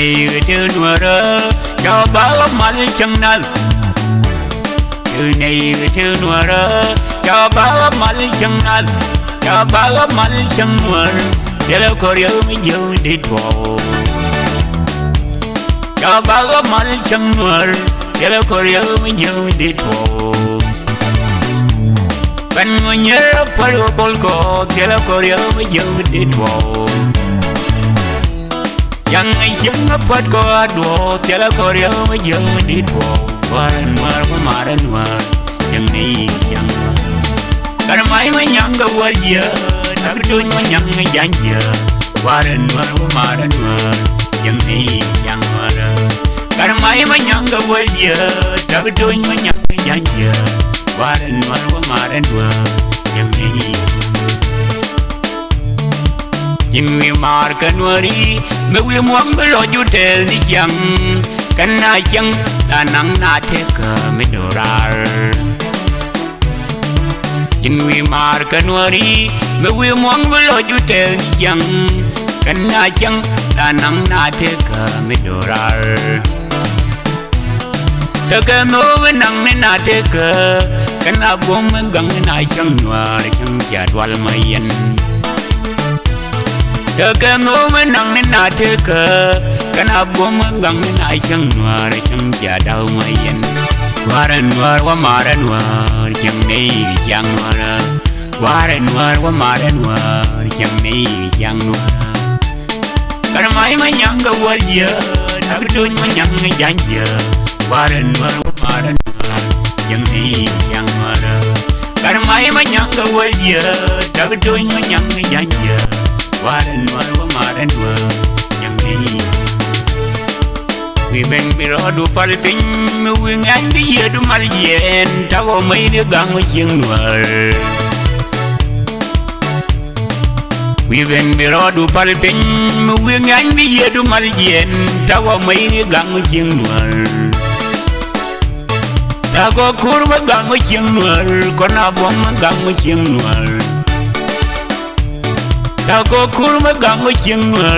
này chưa nuôi ra cho bác mal chẳng nas từ này chưa nuôi ra cho bác mal chẳng nas cho bác mal chẳng nuôi giờ đâu có điều mình yêu đi đâu cho bác mal chẳng nuôi giờ đâu có điều mình yêu đi đâu bên người nhớ phải được bol có giờ đâu có điều mình yêu đi đâu yang yang apa kau dua tiada korea yang di dua waran maran war yang ni yang karena mai yang gawar dia tak dunia yang janja waran maran war yang ni yang waran karena mai yang gawar dia tak dunia yang janja waran maran war yang ni nhưng người mà cần worry mấy người muốn bây giờ chú theo đi chăng cần ai chăng ta nắng na thế cơ mấy đồ ra nhưng người mà cần worry mấy người muốn bây giờ chú theo đi chăng cần ai chăng ta nắng na thế cơ mấy đồ ra thế cơ mơ với nắng nên na thế cơ cần ai buông mấy găng na chăng nhòa chăng chả đoan mây yên thế cơ mơ với nắng nên na thế cơ cần ai buông mấy găng na chăng nhòa chăng chả đau mây yên waran war wa maran war chăng này chăng war waran war wa maran war chăng này chăng war karena mai yang gawar dia tak dunia yang janja waran war wa maran war chăng này chăng war karena mai yang gawar dia tak dunia yang janja waran war wa maran war chăng này vì bên bị rõ đủ phải tính nguyên anh đi về đủ mal diện tao có mấy đứa gang với chiêng nuôi vì bên bị rõ đủ phải tính nguyên anh đi về đủ mal diện tao có mấy đứa gang với chiêng nuôi tao có cua với gang với chiêng nuôi con nào bom gang với chiêng nuôi tao có cua với gang với chiêng nuôi